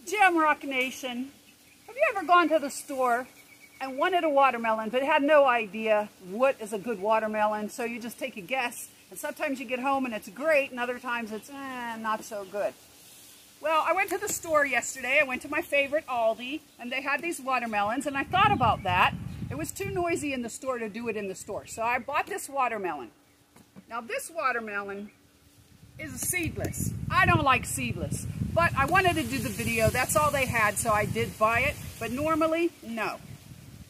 Jamrock Nation, have you ever gone to the store and wanted a watermelon but had no idea what is a good watermelon, so you just take a guess, and sometimes you get home and it's great and other times it's not so good? Well, I went to the store yesterday. I went to my favorite Aldi and they had these watermelons, and I thought about that. It was too noisy in the store to do it in the store, so I bought this watermelon. Now this watermelon is seedless. I don't like seedless, but I wanted to do the video. That's all they had, so I did buy it. But normally, no.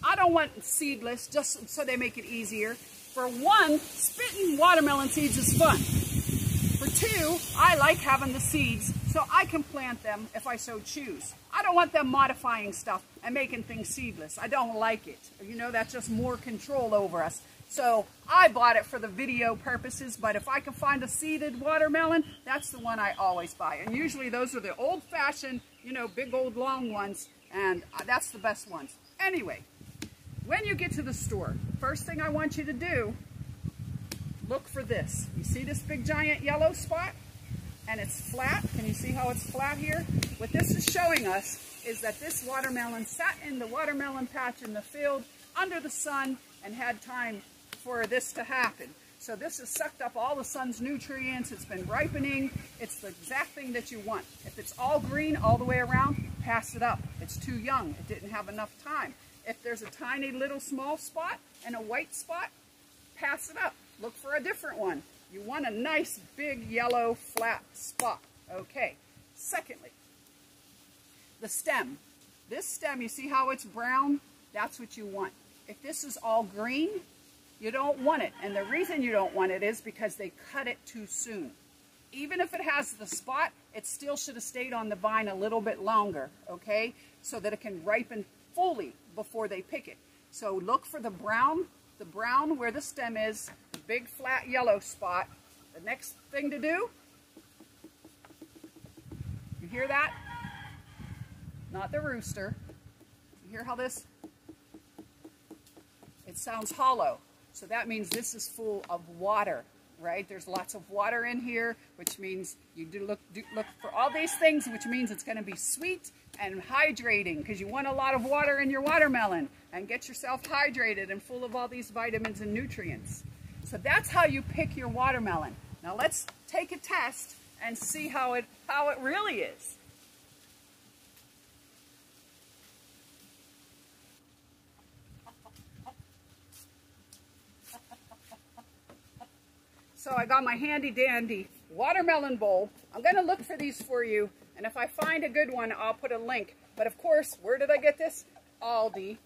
I don't want seedless, just so they make it easier. For one, spitting watermelon seeds is fun. For two, I like having the seeds so I can plant them if I so choose. I don't want them modifying stuff and making things seedless. I don't like it. You know, that's just more control over us. So I bought it for the video purposes, but if I can find a seeded watermelon, that's the one I always buy. And usually those are the old-fashioned, you know, big old long ones, and that's the best ones. Anyway, when you get to the store, first thing I want you to do, look for this. You see this big giant yellow spot? And it's flat. Can you see how it's flat here? What this is showing us is that this watermelon sat in the watermelon patch in the field under the sun and had time for this to happen. So this has sucked up all the sun's nutrients. It's been ripening. It's the exact thing that you want. If it's all green all the way around, pass it up. It's too young. It didn't have enough time. If there's a tiny little small spot and a white spot, pass it up. Look for a different one. You want a nice big yellow flat spot. Okay. Secondly, the stem. This stem, you see how it's brown? That's what you want. If this is all green, you don't want it. And the reason you don't want it is because they cut it too soon. Even if it has the spot, it still should have stayed on the vine a little bit longer, okay? So that it can ripen fully before they pick it. So look for the brown where the stem is, the big flat yellow spot. The next thing to do, you hear that? Not the rooster. You hear how this? It sounds hollow. So that means this is full of water, right? There's lots of water in here, which means you do look for all these things, which means it's going to be sweet and hydrating, because you want a lot of water in your watermelon, and get yourself hydrated and full of all these vitamins and nutrients. So that's how you pick your watermelon. Now let's take a test and see how it really is. So I got my handy dandy watermelon bowl. I'm going to look for these for you, and if I find a good one, I'll put a link. But of course, where did I get this? Aldi,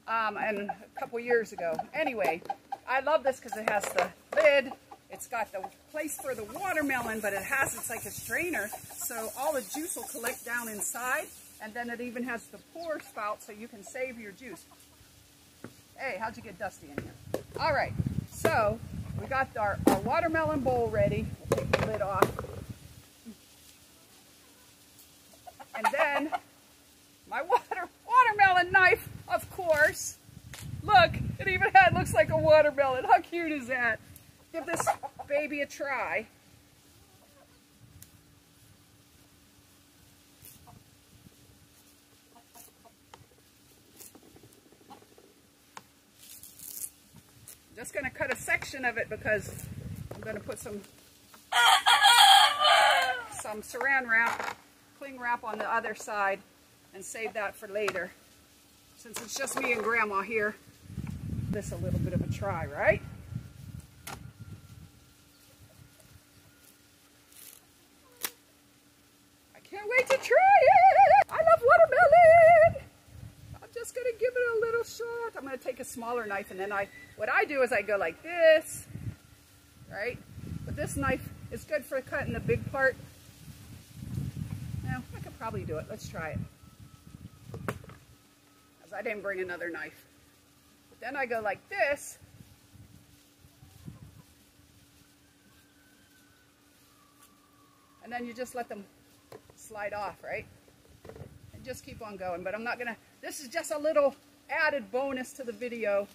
and a couple years ago. Anyway, I love this because it has the lid. It's got the place for the watermelon, but it's like a strainer, so all the juice will collect down inside, and then it even has the pour spout so you can save your juice. Hey, how'd you get dusty in here? All right, so we got our watermelon bowl ready. We'll take the lid off. And then my watermelon knife, of course. Look, it even looks like a watermelon. How cute is that? Give this baby a try. I'm just going to cut a section of it because I'm going to put some saran wrap, cling wrap on the other side and save that for later. Since it's just me and Grandma here, this a little bit of a try, right? I can't wait to try it! I love watermelon! I'm just gonna give it a little shot. I'm gonna take a smaller knife, and then what I do is I go like this, right? But this knife is good for cutting the big part. Now, I could probably do it. Let's try it. Because I didn't bring another knife. But then I go like this. And then you just let them slide off, right? And just keep on going. But I'm not gonna, this is just a little added bonus to the video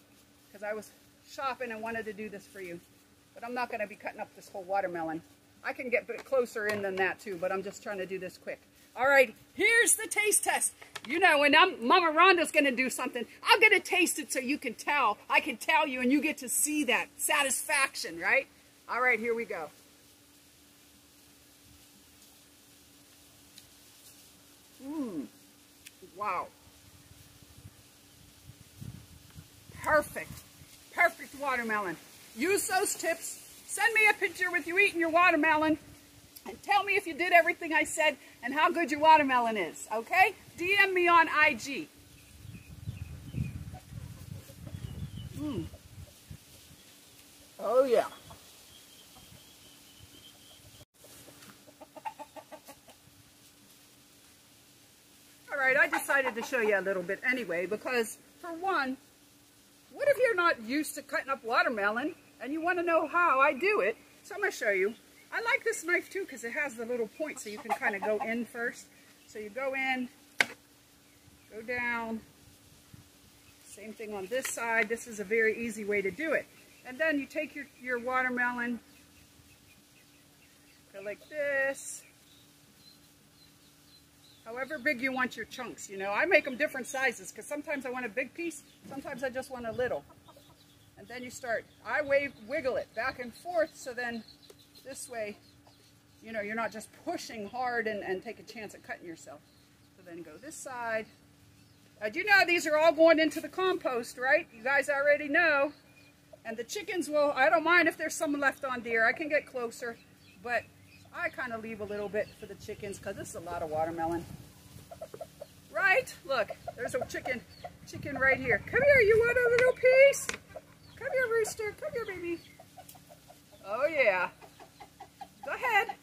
because I was shopping and wanted to do this for you. But I'm not gonna be cutting up this whole watermelon. I can get a bit closer in than that too, but I'm just trying to do this quick. All right, here's the taste test. You know, when Mama Rhonda's going to do something, I'm going to taste it so you can tell. I can tell you, and you get to see that satisfaction, right? All right, here we go. Wow. Perfect. Perfect watermelon. Use those tips. Send me a picture with you eating your watermelon. And tell me if you did everything I said and how good your watermelon is, okay? DM me on IG. Oh, yeah. All right, I decided to show you a little bit anyway because, for one, what if you're not used to cutting up watermelon and you want to know how I do it? So I'm going to show you. I like this knife too because it has the little point so you can kind of go in first. So you go in, go down, same thing on this side. This is a very easy way to do it. And then you take your watermelon, go like this. However big you want your chunks, you know. I make them different sizes because sometimes I want a big piece, sometimes I just want a little. And then you start, I wiggle it back and forth so then this way, you know, you're not just pushing hard and take a chance at cutting yourself. So then go this side. You know these are all going into the compost, right? You guys already know. And the chickens will, I don't mind if there's some left on there. I can get closer, but I kind of leave a little bit for the chickens because this is a lot of watermelon. Right? Look, there's a chicken right here. Come here, you want a little piece? Come here, rooster. Come here, baby. Oh, yeah. Go ahead.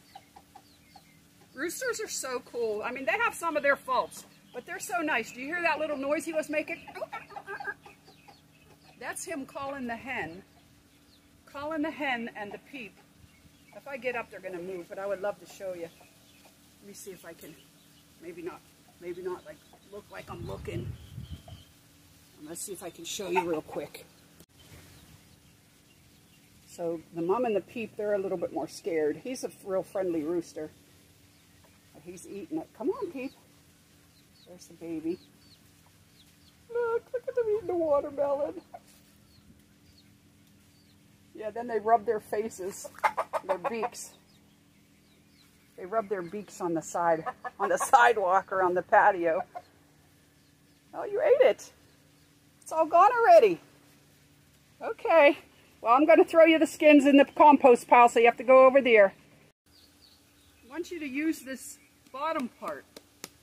Roosters are so cool. I mean, they have some of their faults, but they're so nice. Do you hear that little noise he was making? That's him calling the hen. Calling the hen and the peep. If I get up, they're going to move, but I would love to show you. Let me see if I can, maybe not like look like I'm looking. Let's see if I can show you real quick. So the mom and the peep, they're a little bit more scared. He's a real friendly rooster. He's eating it. Come on, peep. There's the baby. Look at them eating the watermelon. Yeah, then they rub their faces, their beaks. They rub their beaks on the sidewalk or on the patio. Oh, you ate it. It's all gone already. Okay. Well, I'm going to throw you the skins in the compost pile, so you have to go over there. I want you to use this bottom part,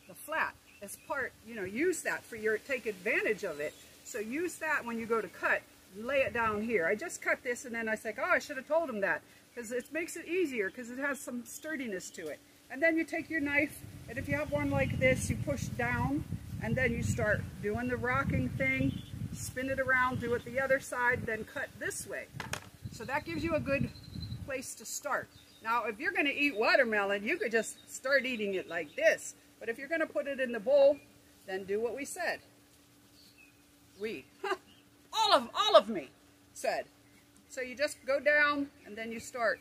the flat, as part, you know, use that for take advantage of it. So use that when you go to cut. Lay it down here. I just cut this and then I said, oh, I should have told him that because it makes it easier because it has some sturdiness to it. And then you take your knife and if you have one like this, you push down and then you start doing the rocking thing, spin it around, do it the other side, then cut this way. So that gives you a good place to start. Now, if you're going to eat watermelon, you could just start eating it like this. But if you're going to put it in the bowl, then do what we said. All of me said. So you just go down and then you start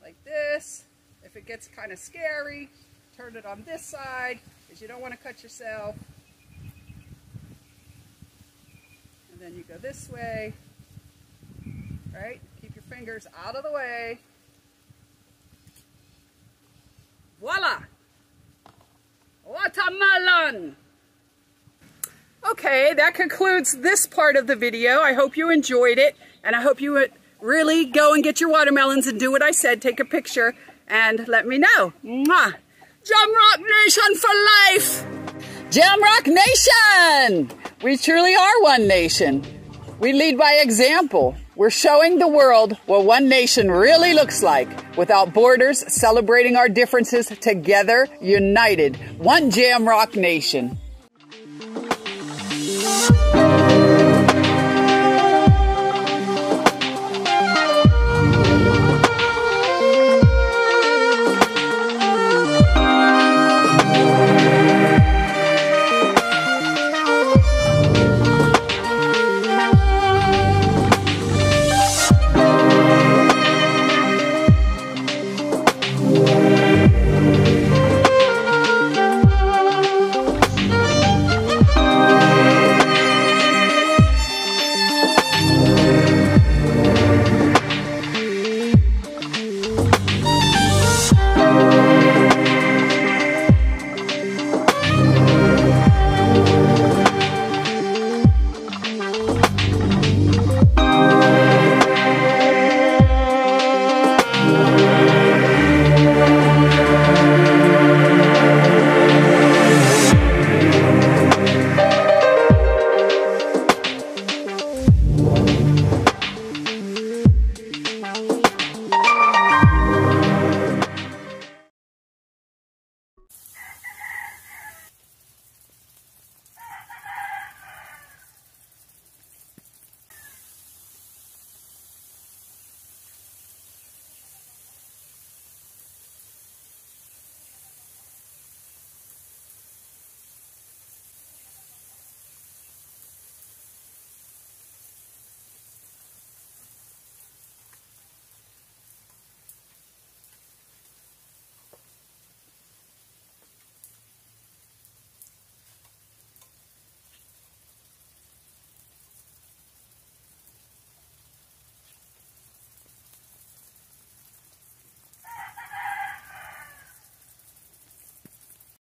like this. If it gets kind of scary, turn it on this side because you don't want to cut yourself. And then you go this way, right? Keep your fingers out of the way. Voila! Watermelon! Okay, that concludes this part of the video. I hope you enjoyed it, and I hope you would really go and get your watermelons and do what I said. Take a picture and let me know. Mwah! Jamrock Nation for life! Jamrock Nation! We truly are one nation. We lead by example. We're showing the world what one nation really looks like. Without borders, celebrating our differences together, united. One Jamrock Nation.